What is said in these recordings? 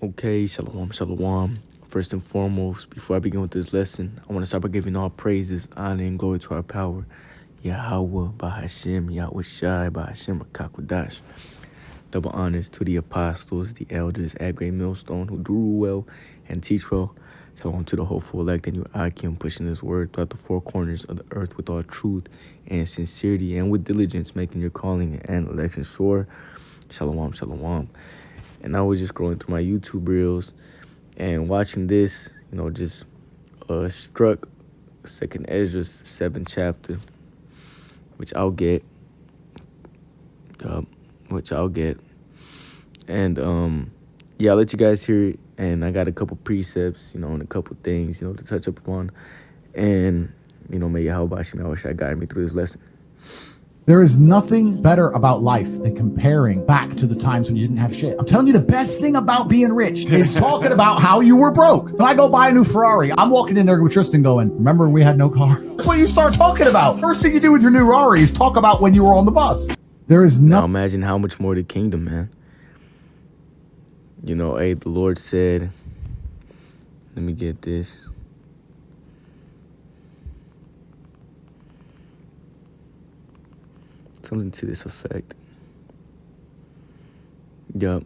Okay, shalom, shalom. First and foremost, before I begin with this lesson, I want to start by giving all praises, honor, and glory to our power. Yahweh, Bahashem, Yahweh Shai, Bahashem, Rakakwadash. Double honors to the apostles, the elders at Great Millstone who do rule well and teach well. Shalom to the hopeful elect and your Akim, pushing this word throughout the four corners of the earth with all truth and sincerity and with diligence, making your calling and election sure. Shalom, shalom. And I was just scrolling through my YouTube reels and watching this, just struck Second Ezra's 7th chapter, which I'll get. Which I'll get. And I'll let you guys hear it. And I got a couple precepts, and a couple things, to touch up on. And, may Yahweh Hashem Yahushua guide me through this lesson. There is nothing better about life than comparing back to the times when you didn't have shit. I'm telling you, the best thing about being rich is talking about how you were broke. When I go buy a new Ferrari, I'm walking in there with Tristan going, remember we had no car? That's what you start talking about. First thing you do with your new Ferrari is talk about when you were on the bus. There is Now imagine how much more the kingdom, man. The Lord said, let me get this. Something to this effect. Yup.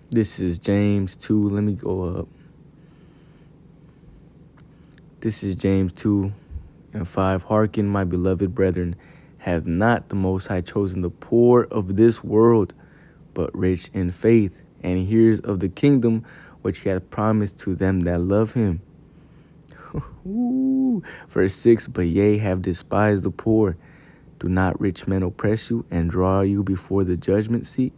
This is James 2. Let me go up. This is James 2 and 5. Hearken, my beloved brethren, have not the Most High chosen the poor of this world, but rich in faith, and hears of the kingdom which he hath promised to them that love him. Verse 6, but ye have despised the poor. Do not rich men oppress you and draw you before the judgment seat?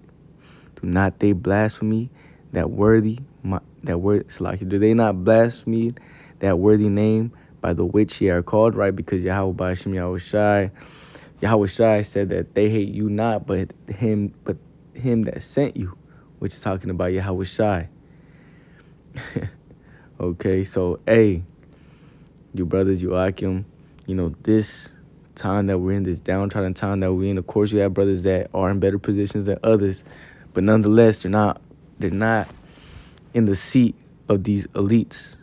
Do not they blaspheme that worthy, do they not blaspheme that worthy name by the which ye are called, right? Because Yahweh Bashim Yahweh Shai said that they hate you not, but him that sent you, which is talking about Yahweh Shai. Okay, so you brothers, you Akim, this time that we're in, this downtrodden time that we're in, of course you have brothers that are in better positions than others, but nonetheless, they're not in the seat of these elites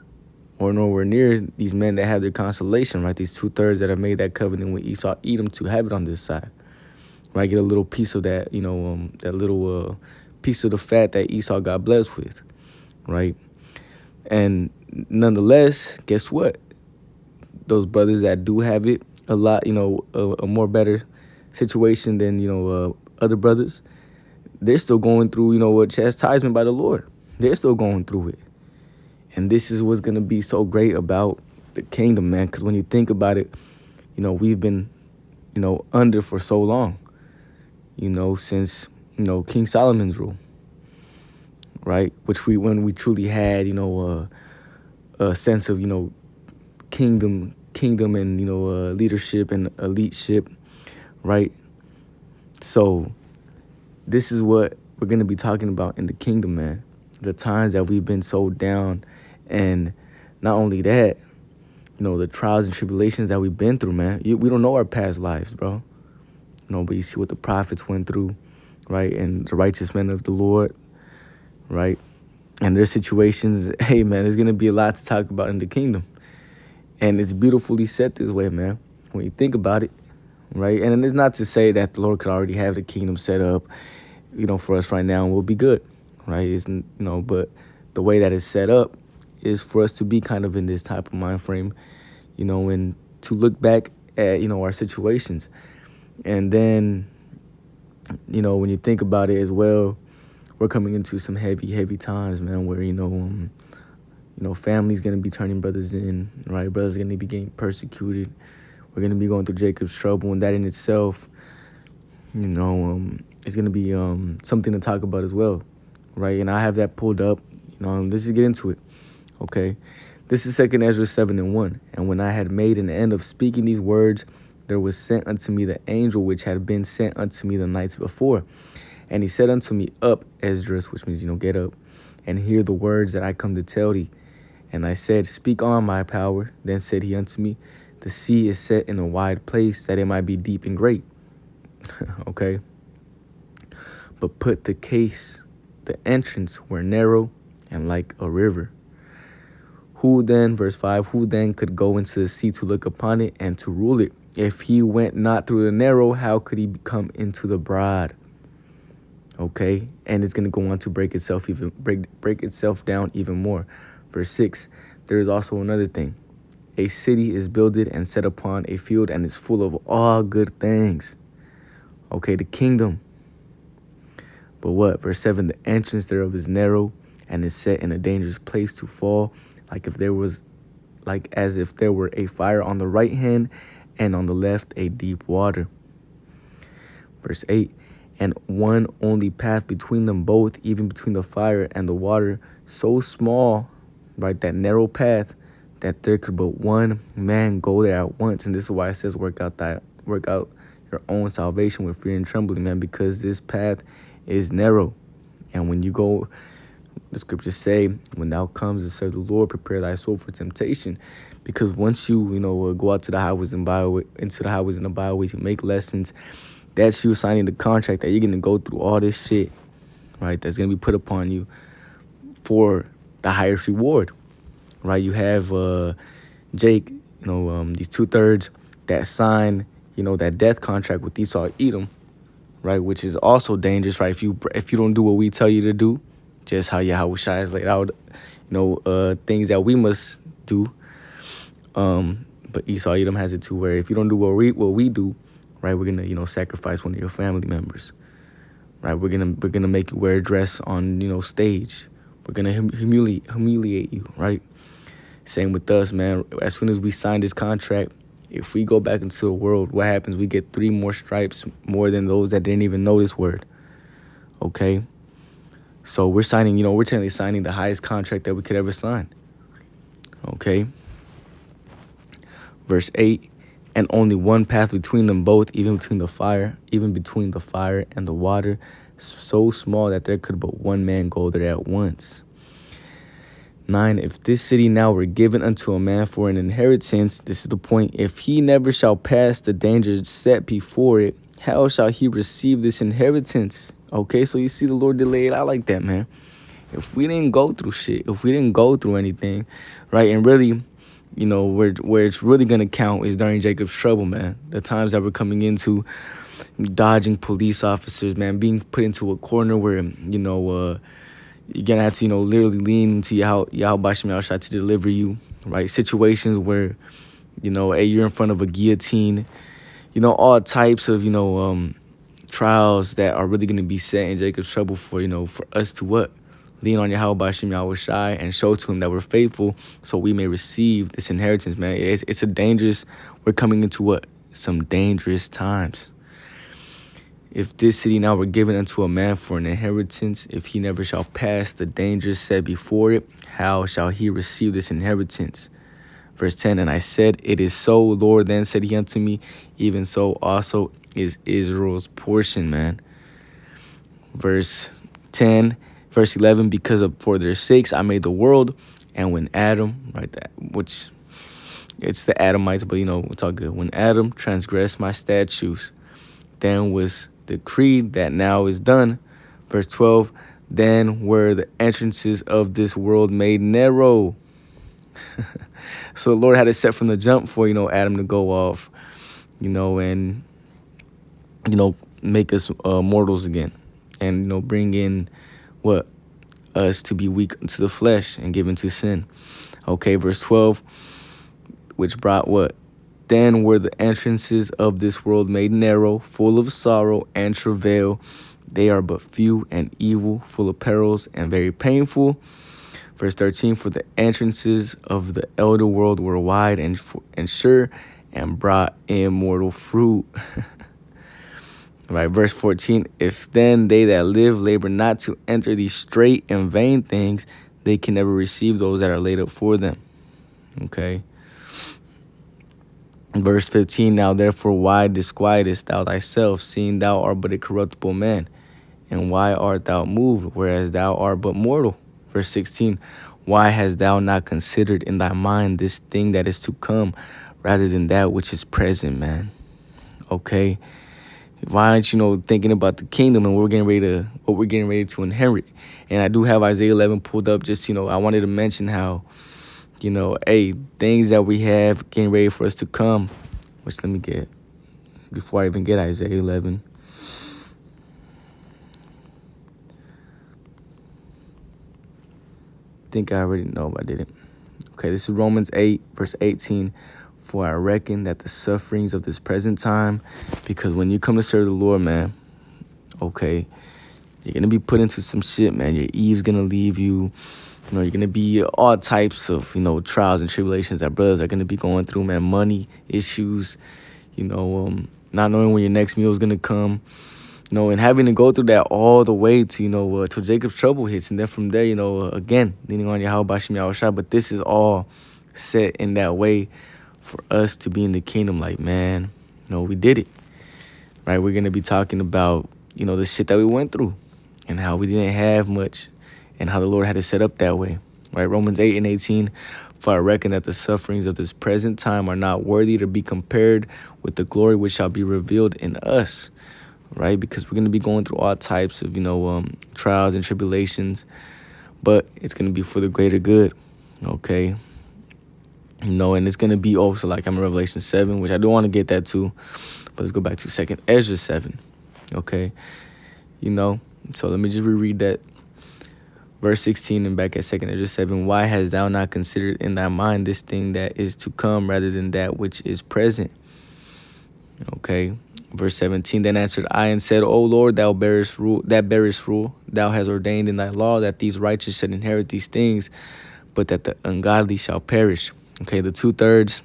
or nowhere near these men that have their consolation, right? These 2/3 that have made that covenant with Esau, Edom, to have it on this side, right? Get a little piece of that, that little piece of the fat that Esau got blessed with, right? And nonetheless, guess what? Those brothers that do have it a lot, a more better situation than, other brothers, they're still going through, a chastisement by the Lord. They're still going through it. And this is what's going to be so great about the kingdom, man. Because when you think about it, we've been, under for so long, since, King Solomon's rule, right? When we truly had, a sense of, kingdom and, leadership and eliteship, right? So this is what we're going to be talking about in the kingdom, man. The times that we've been so down, and not only that, the trials and tribulations that we've been through, man. We don't know our past lives, bro. But you see what the prophets went through, right? And the righteous men of the Lord, right? And their situations, hey, man, there's going to be a lot to talk about in the kingdom. And it's beautifully set this way, man, when you think about it, right? And it's not to say that the Lord could already have the kingdom set up, for us right now, and we'll be good, right? But the way that it's set up is for us to be kind of in this type of mind frame, and to look back at, our situations. And then, when you think about it as well, we're coming into some heavy times, man, where, family's going to be turning brothers in, right? Brothers are going to be getting persecuted. We're going to be going through Jacob's trouble, and that in itself, is going to be something to talk about as well, right? And I have that pulled up. Let's just get into it, okay? This is 2 Ezra 7:1. And when I had made an end of speaking these words, there was sent unto me the angel which had been sent unto me the nights before. And he said unto me, Up, Esdras, which means, get up, and hear the words that I come to tell thee. And I said, Speak on, my power. Then said he unto me, The sea is set in a wide place, that it might be deep and great. Okay? But put the entrance were narrow and like a river. Who then, verse 5, who then could go into the sea to look upon it and to rule it? If he went not through the narrow, how could he come into the broad? Okay, and it's gonna go on to break itself down even more. Verse 6, there is also another thing. A city is builded and set upon a field and is full of all good things. Okay, the kingdom. But what? Verse 7, the entrance thereof is narrow and is set in a dangerous place to fall, as if there were a fire on the right hand and on the left a deep water. Verse 8, and one only path between them both, even between the fire and the water, so small, right, that narrow path, that there could but one man go there at once. And this is why it says work out your own salvation with fear and trembling, man, because this path is narrow. And when you go, the scriptures say, when thou comes to serve the Lord, prepare thy soul for temptation. Because once you go out to the highways and the byways, you make lessons, that's you signing the contract that you're going to go through all this shit, right, that's going to be put upon you for the highest reward, right? You have Jake, these 2/3 that sign, that death contract with Esau, Edom, right, which is also dangerous, right? If you don't do what we tell you to do, just how Yahushua has laid out, things that we must do. But Esau, Edom has it too, where if you don't do what we do, right, we're gonna sacrifice one of your family members, right? We're gonna make you wear a dress on stage. We're gonna humiliate you, right? Same with us, man. As soon as we sign this contract, if we go back into the world, what happens? We get 3 more stripes more than those that didn't even know this word. Okay, so we're signing, we're technically signing the highest contract that we could ever sign. Okay. Verse 8, and only one path between them both, even between the fire and the water, so small that there could but one man go there at once. 9, if this city now were given unto a man for an inheritance, this is the point, if he never shall pass the danger set before it, how shall he receive this inheritance? Okay, so you see the Lord delayed out like that, man. If we didn't go through shit, if we didn't go through anything, right, and really, where it's really going to count is during Jacob's trouble, man. The times that we're coming into dodging police officers, man, being put into a corner where, you're going to have to, literally lean into Yahweh Shai to deliver you, right? Situations where, hey, you're in front of a guillotine, all types of, trials that are really going to be set in Jacob's trouble for us to what? Lean on Yahweh Shai and show to him that we're faithful so we may receive this inheritance, man. We're coming into what? Some dangerous times. If this city now were given unto a man for an inheritance, if he never shall pass the dangers set before it, how shall he receive this inheritance? Verse 10, and I said, it is so, Lord. Then said he unto me, even so also is Israel's portion, man. Verse 11, for their sakes I made the world, and when Adam, right, which it's the Adamites, but it's all good. When Adam transgressed my statutes, then was decreed that now is done. Verse 12, then were the entrances of this world made narrow. So the Lord had it set from the jump for, Adam to go off, and, make us mortals again. And, bring in what? Us to be weak to the flesh and given to sin. Okay, verse 12, which brought what? Then were the entrances of this world made narrow, full of sorrow and travail. They are but few and evil, full of perils and very painful. Verse 13, for the entrances of the elder world were wide and sure and brought immortal fruit. Right, verse 14, if then they that live labor not to enter these straight and vain things, they can never receive those that are laid up for them. Okay. Verse 15, now therefore why disquietest thou thyself, seeing thou art but a corruptible man? And why art thou moved, whereas thou art but mortal? Verse 16, why hast thou not considered in thy mind this thing that is to come, rather than that which is present, man? Okay. Why aren't you know thinking about the kingdom and what we're getting ready to inherit? And I do have Isaiah 11 pulled up. Just I wanted to mention how hey, things that we have getting ready for us to come. Which let me get before I even get Isaiah 11. I think I already know, but I didn't. Okay, this is Romans 8, verse 18. For I reckon that the sufferings of this present time, because when you come to serve the Lord, man, okay, you're going to be put into some shit, man. Your Eve's going to leave you. You're going to be all types of, trials and tribulations that brothers are going to be going through, man. Money issues, not knowing when your next meal is going to come, and having to go through that all the way to, till Jacob's trouble hits. And then from there, again, leaning on Yahweh Bashim Yahushua. But this is all set in that way for us to be in the kingdom. Like, man, we did it, right? We're going to be talking about, the shit that we went through and how we didn't have much and how the Lord had it set up that way, right? Romans 8 and 18, for I reckon that the sufferings of this present time are not worthy to be compared with the glory which shall be revealed in us, right? Because we're going to be going through all types of, trials and tribulations, but it's going to be for the greater good, okay? And it's going to be also like I'm in Revelation 7, which I do want to get that too, but let's go back to 2nd Ezra 7, okay? So let me just reread that. Verse 16 and back at 2nd Ezra 7, why hast thou not considered in thy mind this thing that is to come rather than that which is present? Okay. Verse 17, then answered I and said, O Lord, thou bearest rule, thou hast ordained in thy law that these righteous should inherit these things, but that the ungodly shall perish. Okay, the 2/3,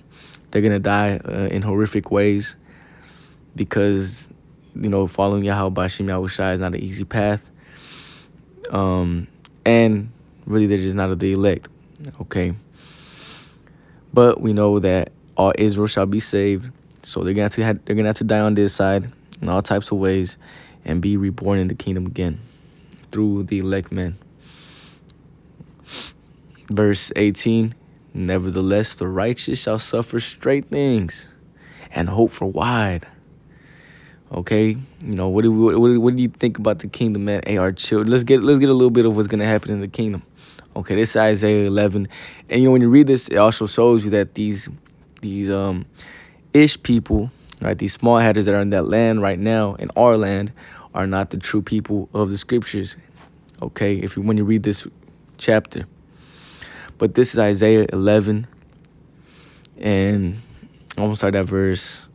they're going to die in horrific ways because, following Yahweh Bashim Yahushua is not an easy path. And really, they're just not of the elect, okay? But we know that all Israel shall be saved, so they're gonna have to die on this side in all types of ways and be reborn in the kingdom again through the elect men. Verse 18, nevertheless, the righteous shall suffer straight things and hope for wide. Okay, what do you think about the kingdom, man? Hey, our children, let's get a little bit of what's gonna happen in the kingdom. Okay, this is Isaiah 11, and when you read this, it also shows you that these Ish people, right? These small hatters that are in that land right now, in our land, are not the true people of the scriptures. Okay, when you read this chapter, but this is Isaiah 11, and I'm gonna start at verse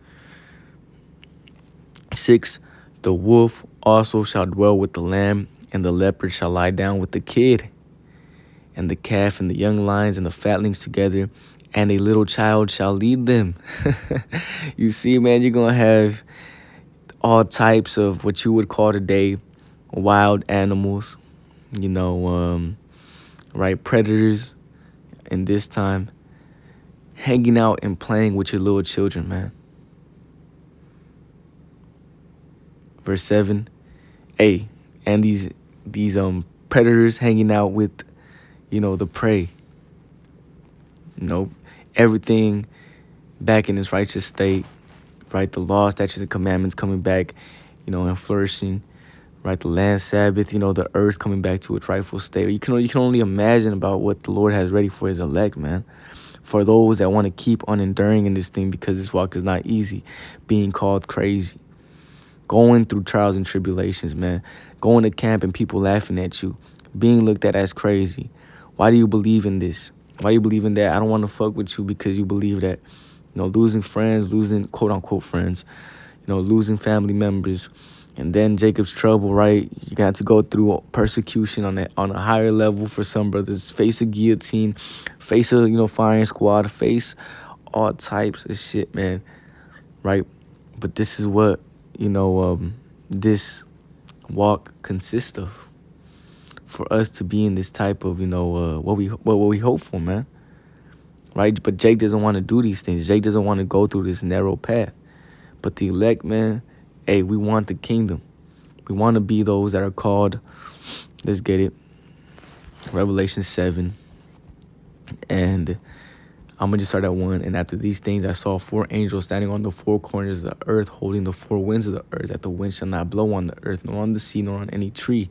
6, the wolf also shall dwell with the lamb, and the leopard shall lie down with the kid, and the calf and the young lions and the fatlings together, and a little child shall lead them. You see, man, you're going to have all types of what you would call today wild animals, right, predators in this time, hanging out and playing with your little children, man. Verse 7, and these predators hanging out with, the prey. Everything back in its righteous state, right? The law, statutes, and commandments coming back, and flourishing, right? The land Sabbath, the earth coming back to its rightful state. You can only imagine about what the Lord has ready for his elect, man. For those that want to keep on enduring in this thing, because this walk is not easy, being called crazy, going through trials and tribulations, man, going to camp and people laughing at you, being looked at as crazy. Why do you believe in this? Why do you believe in that? I don't want to fuck with you because you believe that, losing friends, losing quote unquote friends, losing family members, and then Jacob's trouble, right? You got to go through persecution on a higher level for some brothers, face a guillotine, face a firing squad, face all types of shit, man, right? But this is what this walk consists of, for us to be in this type of what we hope for, man, right? But Jake doesn't want to do these things. Jake doesn't want to go through this narrow path. But the elect, man, hey, we want the kingdom. We want to be those that are called. Let's get it. Revelation 7, and I'm going to just start at 1. And after these things, I saw 4 angels standing on the 4 corners of the earth, holding the 4 winds of the earth, that the wind shall not blow on the earth, nor on the sea, nor on any tree.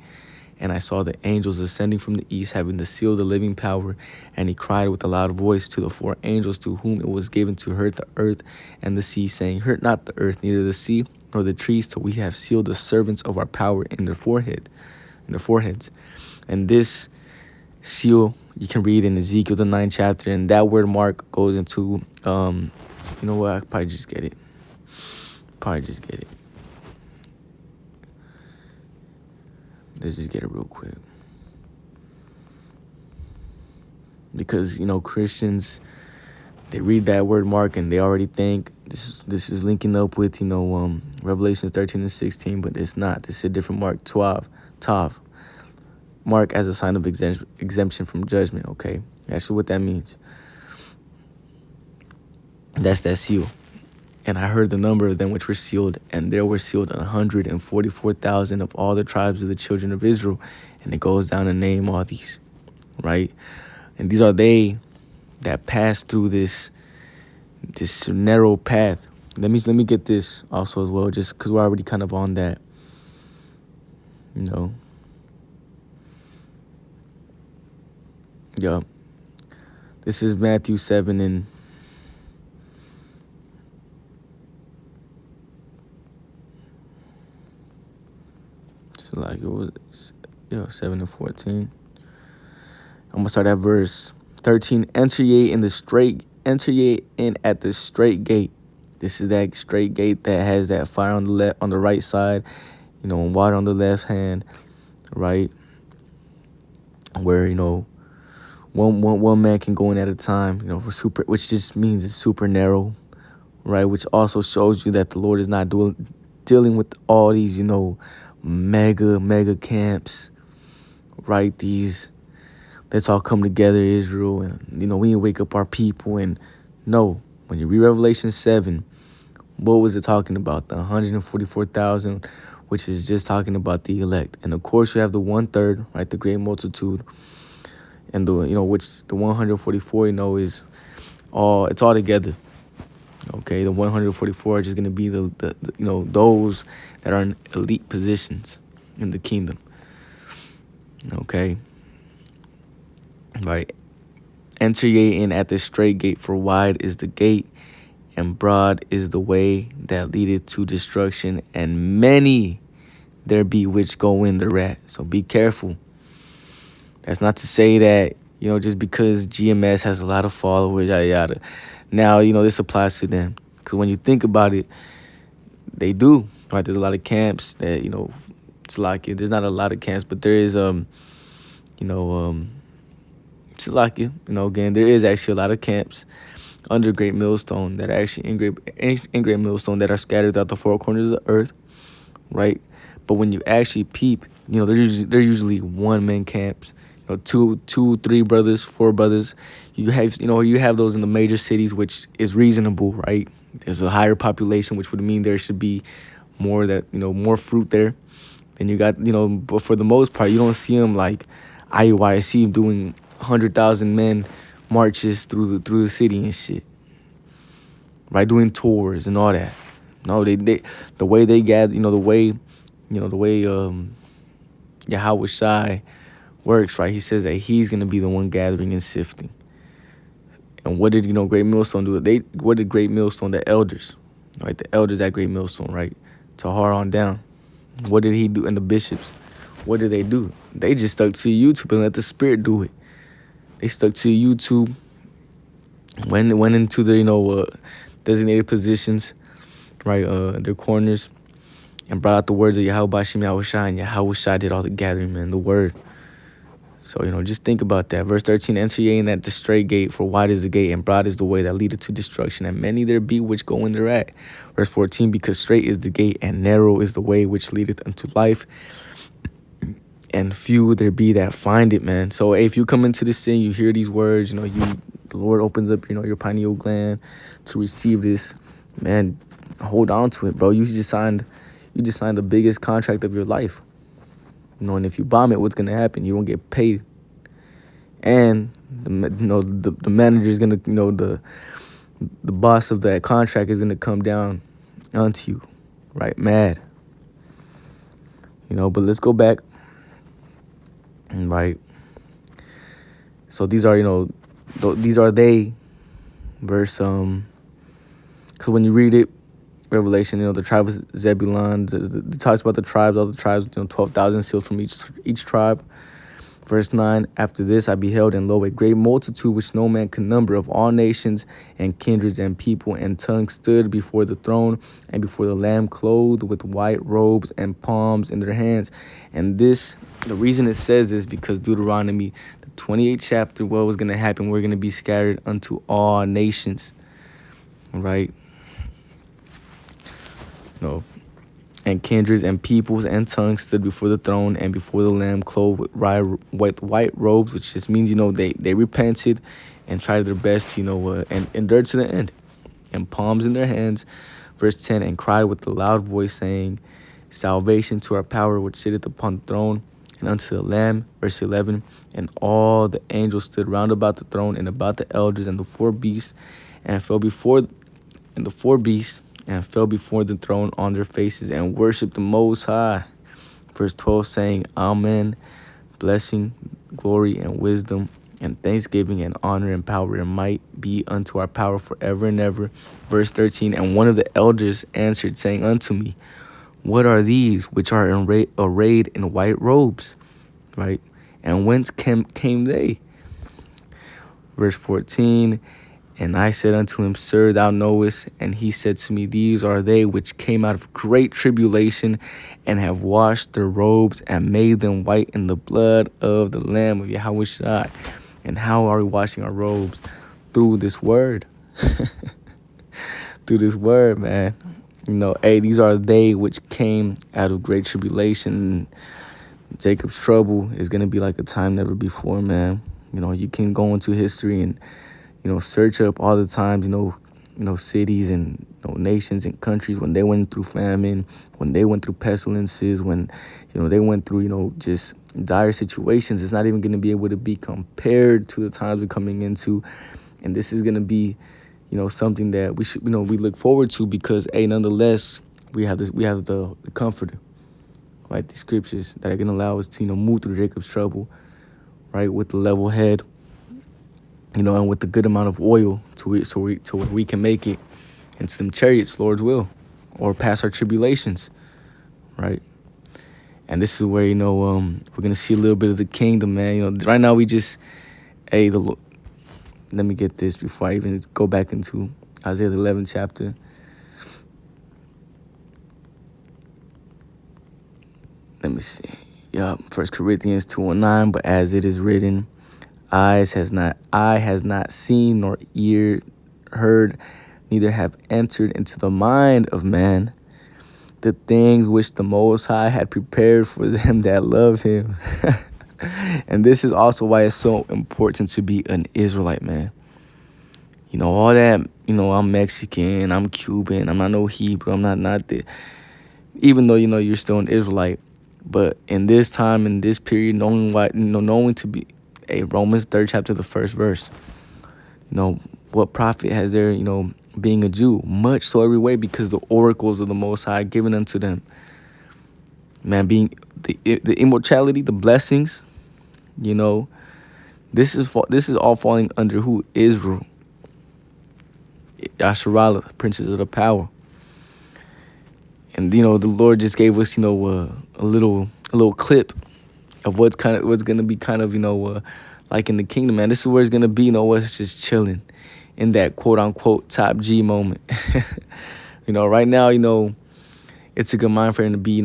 And I saw the angels ascending from the east, having the seal of the living power. And he cried with a loud voice to the 4 angels to whom it was given to hurt the earth and the sea, saying, Hurt not the earth, neither the sea, nor the trees, till we have sealed the servants of our power in their foreheads. And this seal you can read in Ezekiel the 9th chapter, and that word mark goes into you know what, I probably just get it. Let's just get it real quick. Because, you know, Christians, they read that word mark and they already think this is linking up with, you know, Revelations 13 and 16, but it's not. This is a different mark, Tav. Mark as a sign of exemption from judgment, okay? That's what that means. That's that seal. And I heard the number of them which were sealed, and there were sealed 144,000 of all the tribes of the children of Israel. And it goes down to name all these, right? And these are they that pass through this narrow path. Let me get this also as well, just because we're already kind of on that, you know. Yeah. This is Matthew 7 and so like it was 7 and 14. I'm gonna start at verse 13. Enter ye in at the straight gate. This is that straight gate that has that fire on the right side, you know, and water on the left hand, right? Where, you know, one man can go in at a time, you know, which just means it's super narrow, right? Which also shows you that the Lord is not dealing with all these, you know, mega camps, right? Let's all come together, Israel, and, you know, we need to wake up our people. And no, when you read Revelation 7, what was it talking about? The 144,000, which is just talking about the elect. And of course, you have the 1/3, right? The great multitude. And which the 144, you know, it's all together. Okay, the 144 are just gonna be the you know, those that are in elite positions in the kingdom. Okay. Right. Enter ye in at the straight gate, for wide is the gate, and broad is the way that leadeth to destruction, and many there be which go in thereat. So be careful. That's not to say that, you know, just because GMS has a lot of followers, yada yada, now, you know, this applies to them. Because when you think about it, they do, right? There's a lot of camps that, you know, it's like, there's not a lot of camps, but there is, it's like, you know, again, there is actually a lot of camps under Great Millstone that are actually in Great Millstone that are scattered throughout the 4 corners of the earth, right? But when you actually peep, you know, they're usually one-man camps. You know, 2, 3 brothers, 4 brothers. You have those in the major cities, which is reasonable, right? There's a higher population, which would mean there should be more fruit there. Then you got, you know, but for the most part, you don't see them like IUIC doing 100,000 men marches through the city and shit, right? Doing tours and all that. No, they the way they gather, the way Yahweh Shai works, right? He says that he's gonna be the one gathering and sifting. And what did Great Millstone do? What did Great Millstone, the elders, right? The elders at Great Millstone, right? Tahar on down. What did he do? And the bishops, what did they do? They just stuck to YouTube and let the Spirit do it. They stuck to YouTube, went into the designated positions, right? Their corners, and brought out the words of Yahweh Shem Yahweh Shai, and Yahweh Shai did all the gathering, man, the word. So, just think about that. Verse 13, enter ye in at the straight gate, for wide is the gate, and broad is the way that leadeth to destruction, and many there be which go in thereat. Verse 14, because straight is the gate, and narrow is the way which leadeth unto life, and few there be that find it, man. So, hey, if you come into this thing, you hear these words, the Lord opens up, your pineal gland to receive this, man, hold on to it, bro. You just signed the biggest contract of your life. And if you bomb it, what's going to happen? You don't get paid. and the manager is gonna, the boss of that contract is gonna come down onto you, right? Mad, But let's go back, right? So these are, these are they, verse because when you read it, Revelation, the tribe of Zebulun, it talks about the tribes, all the tribes, 12,000 sealed from each tribe. Verse 9, after this I beheld, and lo, a great multitude which no man could number, of all nations and kindreds and people and tongues, stood before the throne and before the Lamb, clothed with white robes and palms in their hands. And the reason it says this, because Deuteronomy, the 28th chapter, what was going to happen? We're going to be scattered unto all nations, right? And kindreds and peoples and tongues stood before the throne and before the Lamb, clothed with white robes, which just means, they repented and tried their best to, and endured to the end, and palms in their hands. Verse 10, and cried with a loud voice, saying, salvation to our power which sitteth upon the throne and unto the Lamb. Verse 11, and all the angels stood round about the throne and about the elders and the four beasts, and fell before the throne on their faces and worshiped the Most High. Verse 12, saying, Amen, blessing, glory, and wisdom, and thanksgiving, and honor, and power, and might be unto our power forever and ever. Verse 13, and one of the elders answered, saying unto me, what are these which are arrayed in white robes? Right? And whence came they? Verse 14, and I said unto him, Sir, thou knowest. And he said to me, these are they which came out of great tribulation, and have washed their robes and made them white in the blood of the Lamb of Yahushua. And how are we washing our robes? Through this word. Through this word, man. These are they which came out of great tribulation. Jacob's trouble is going to be like a time never before, man. You can go into history and search up all the times, cities and nations and countries when they went through famine, when they went through pestilences, when, they went through, just dire situations. It's not even going to be able to be compared to the times we're coming into. And this is going to be, something that we should, we look forward to, because, nonetheless, we have the comforter, right? The scriptures that are going to allow us to, move through Jacob's trouble, right? With the level head, and with a good amount of oil to where we can make it into them chariots, Lord's will, or pass our tribulations, right? And this is where, we're going to see a little bit of the kingdom, man. Right now we just, let me get this before I even go back into Isaiah the 11th chapter. Let me see. Yeah, 1 Corinthians 2:9, but as it is written, eye has not seen, nor ear heard, neither have entered into the mind of man the things which the Most High had prepared for them that love him. And this is also why it's so important to be an Israelite, man. All that, I'm Mexican, I'm Cuban, I'm not no Hebrew, I'm not the, even though, you're still an Israelite. But in this time, in this period, knowing to be Romans 3rd chapter, the first verse, what profit has there, being a Jew? Much so every way, because the oracles of the Most High given unto them. Man, being the immortality, the blessings, this is all falling under who? Israel. Yasharallah, princes of the power. And the Lord just gave us, a little clip of what's gonna be kind of, like in the kingdom, man. This is where it's gonna be, us just chilling in that quote unquote top G moment. Right now, it's a good mind frame to be,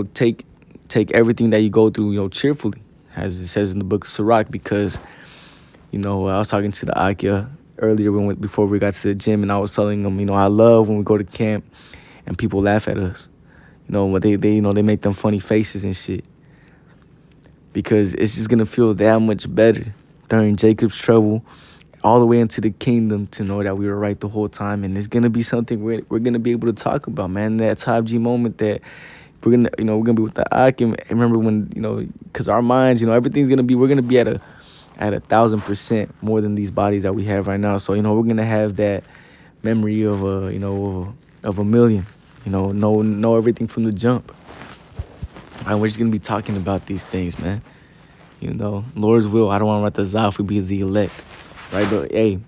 take everything that you go through, cheerfully, as it says in the book of Sirach, because, I was talking to the Akia earlier before we got to the gym, and I was telling them, I love when we go to camp and people laugh at us, when they make them funny faces and shit, because it's just gonna feel that much better during Jacob's trouble, all the way into the kingdom, to know that we were right the whole time. And it's gonna be something we're gonna be able to talk about, man. That top G moment that we're gonna be with the Ak. And remember when, because our minds, everything's gonna be, we're gonna be at at 1,000% more than these bodies that we have right now. So, we're going to have that memory of of a million, know everything from the jump. And we're just going to be talking about these things, man. Lord's will. I don't want to write the Zah if we be the elect, right? But hey,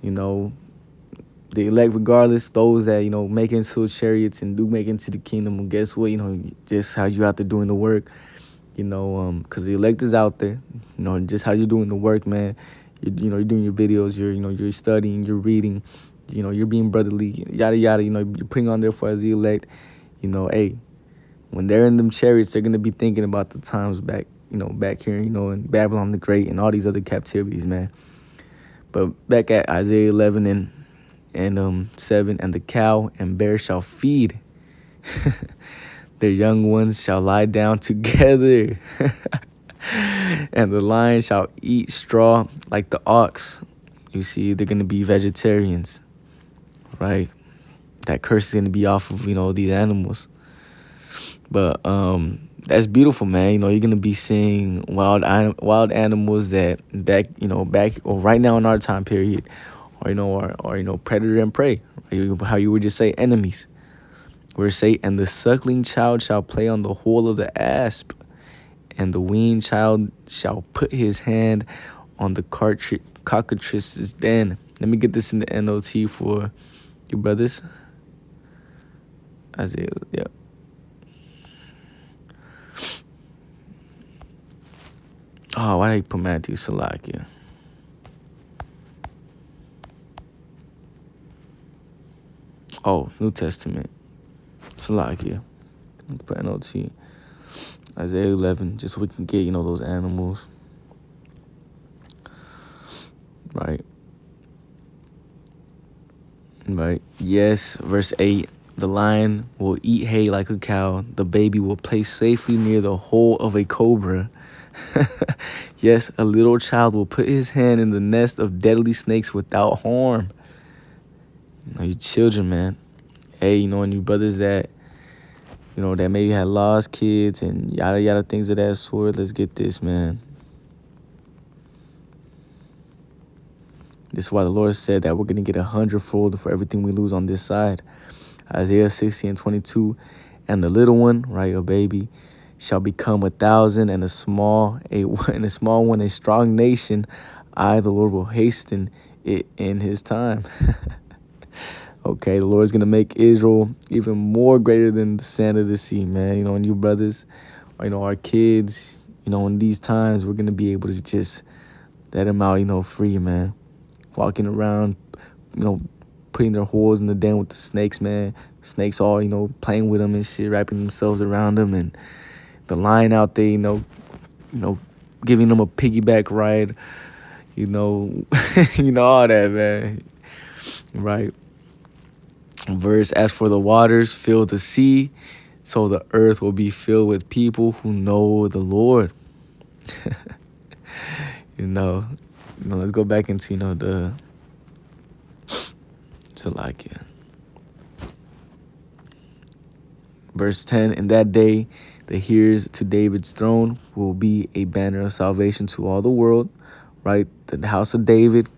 the elect, regardless, those that make it into chariots and do make it into the kingdom. And guess what? Just how you out there doing the work. Because the elect is out there. Just how you're doing the work, man. You're doing your videos. You're studying. You're reading. You're being brotherly. Yada yada. You're putting on there for as the elect. Hey, when they're in them chariots, they're gonna be thinking about the times back here, in Babylon the Great and all these other captivities, man. But back at Isaiah 11 and 7, and the cow and bear shall feed. Their young ones shall lie down together. And the lion shall eat straw like the ox. You see, they're going to be vegetarians, right? That curse is going to be off of, these animals. But that's beautiful, man. You're going to be seeing wild animals that back or right now in our time period, or predator and prey. How you would just say enemies. Where say, and the suckling child shall play on the hole of the asp, and the weaned child shall put his hand on the cockatrice's den. Let me get this in the NOT for you brothers. Isaiah, yeah. Oh, why did I put Matthew Salakia? Oh, New Testament. Salakia. Put NOT. Isaiah 11, just so we can get, those animals. Right. Yes, verse 8. The lion will eat hay like a cow. The baby will play safely near the hole of a cobra. Yes, a little child will put his hand in the nest of deadly snakes without harm. You children, man. Hey, and you brothers that, that maybe had lost kids and yada yada things of that sort. Let's get this, man. This is why the Lord said that we're going to get 100-fold for everything we lose on this side. Isaiah 60:22, and the little one, right, a baby, shall become 1,000, and a small one, a strong nation. I, the Lord, will hasten it in his time. Okay, the Lord's going to make Israel even more greater than the sand of the sea, man. And you brothers, our kids, in these times, we're going to be able to just let them out, free, man. Walking around, putting their holes in the den with the snakes, man. Snakes all, playing with them and shit, wrapping themselves around them. And the lion out there, giving them a piggyback ride, all that, man. Right. Verse, as for the waters fill the sea, so the earth will be filled with people who know the Lord. Let's go back into, the Salakia. Verse 10, in that day, the heirs to David's throne will be a banner of salvation to all the world, right? The house of David,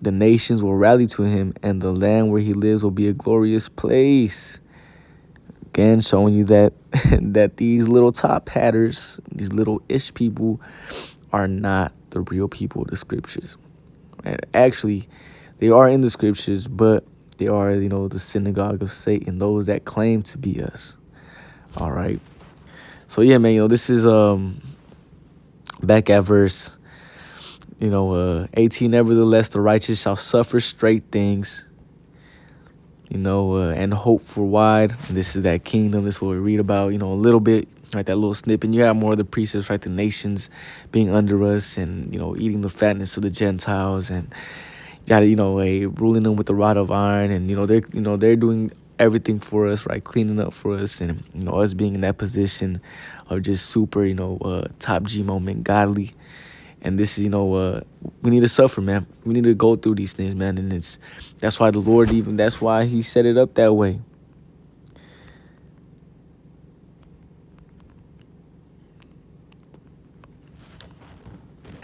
the nations will rally to him, and the land where he lives will be a glorious place. Again, showing you that that these little top hatters, these little ish people, are not the real people of the scriptures. And actually, they are in the scriptures, but they are, the synagogue of Satan, those that claim to be us. All right. So yeah, man, this is back at verse 18. Nevertheless, the righteous shall suffer straight things, and hope for wide. And this is that kingdom. This is what we read about, a little bit, right? That little snippet. You have more of the precepts, right? The nations being under us, and eating the fatness of the Gentiles, and ruling them with the rod of iron, and they're doing everything for us, right? Cleaning up for us, and us being in that position of just super, top G moment, godly. And this is, we need to suffer, man. We need to go through these things, man. And that's why the Lord that's why he set it up that way.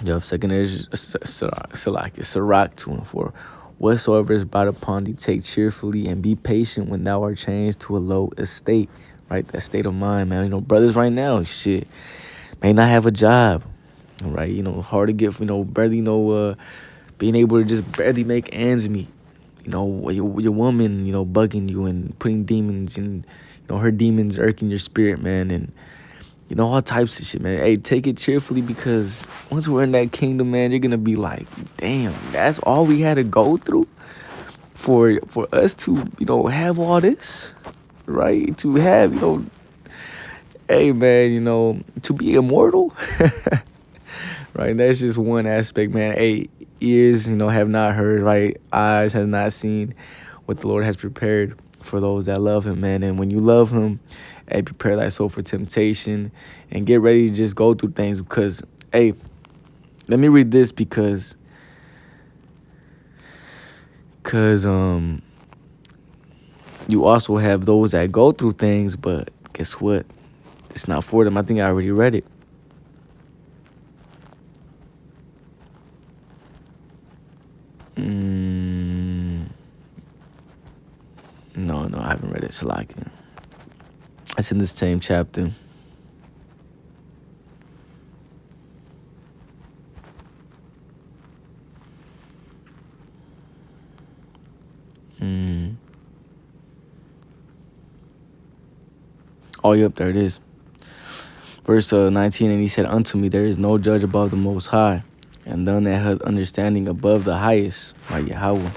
Yup, second is Sirach 2:4. Whatsoever is brought upon thee, take cheerfully and be patient when thou art changed to a low estate. Right? That state of mind, man. Brothers right now, shit, may not have a job. Right? Hard to get, barely, being able to just barely make ends meet. Your woman, bugging you and putting demons and, her demons irking your spirit, man. And, all types of shit, man. Hey, take it cheerfully, because once we're in that kingdom, man, you're going to be like, damn, that's all we had to go through for us to, have all this, right? To have, hey, man, to be immortal, right? That's just one aspect, man. Hey, ears, have not heard, right? Eyes have not seen what the Lord has prepared for those that love him, man. And when you love him, hey, prepare thy soul for temptation and get ready to just go through things, because, hey, let me read this because you also have those that go through things, but guess what? It's not for them. I think I already read it. No, I haven't read it. Salakia. It's in this same chapter. Oh, yep, there it is. Verse 19, and he said unto me, there is no judge above the Most High, and none that hath understanding above the highest, my Yahweh.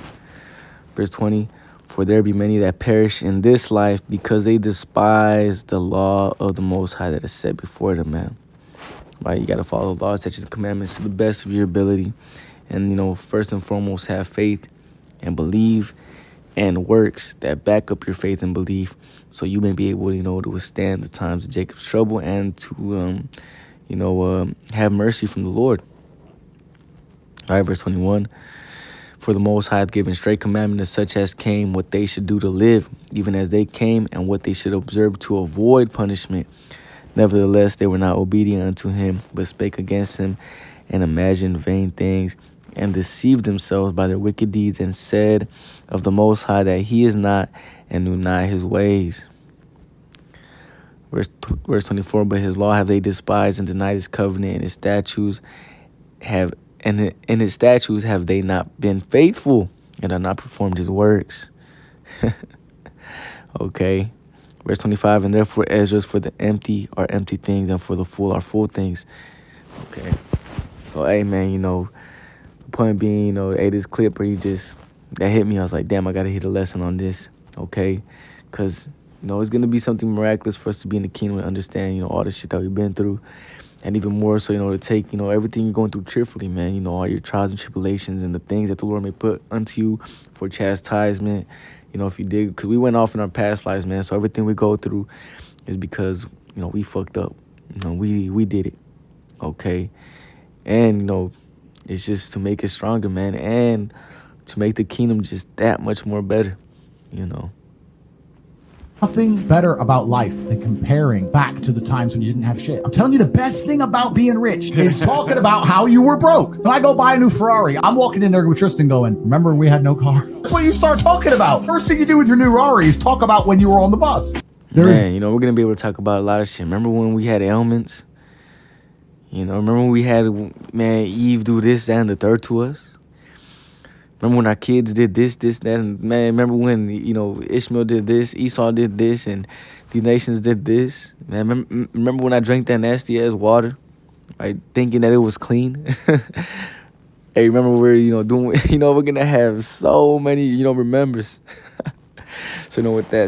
Verse 20, for there be many that perish in this life because they despise the law of the Most High that is set before them, man. Right? You got to follow the laws, statutes, and commandments to the best of your ability. And, first and foremost, have faith and believe and works that back up your faith and belief, so you may be able, to withstand the times of Jacob's trouble and to, have mercy from the Lord. All right, verse 21. For the Most High hath given straight commandments such as came what they should do to live, even as they came, and what they should observe to avoid punishment. Nevertheless, they were not obedient unto him, but spake against him, and imagined vain things, and deceived themselves by their wicked deeds, and said of the Most High that he is not, and knew not his ways. Verse 24, but his law have they despised, and denied his covenant, and his statutes have they not been faithful, and have not performed his works. Okay. Verse 25, and therefore Ezra's for the empty are empty things, and for the full are full things. Okay. So, hey, man, the point being, hey, this clip where that hit me. I was like, damn, I got to hit a lesson on this, okay? Because, it's going to be something miraculous for us to be in the kingdom and understand, all the shit that we've been through. And even more so, to take, everything you're going through cheerfully, man. All your trials and tribulations and the things that the Lord may put unto you for chastisement. If you dig, because we went off in our past lives, man. So everything we go through is because, we fucked up. We did it, okay? And, it's just to make it stronger, man. And to make the kingdom just that much more better, Nothing better about life than comparing back to the times when you didn't have shit. I'm telling you, the best thing about being rich is talking about how you were broke. When I go buy a new Ferrari, I'm walking in there with Tristan going, remember when we had no car? That's what you start talking about. First thing you do with your new Ferrari is talk about when you were on the bus. We're going to be able to talk about a lot of shit. Remember when we had ailments? Remember when we had, man, Eve do this, that, and the third to us? Remember when our kids did this, that, and man, remember when, Ishmael did this, Esau did this, and these nations did this? Man, remember when I drank that nasty ass water, right, thinking that it was clean? Hey, remember we're, doing, we're going to have so many, remembers. So, with that,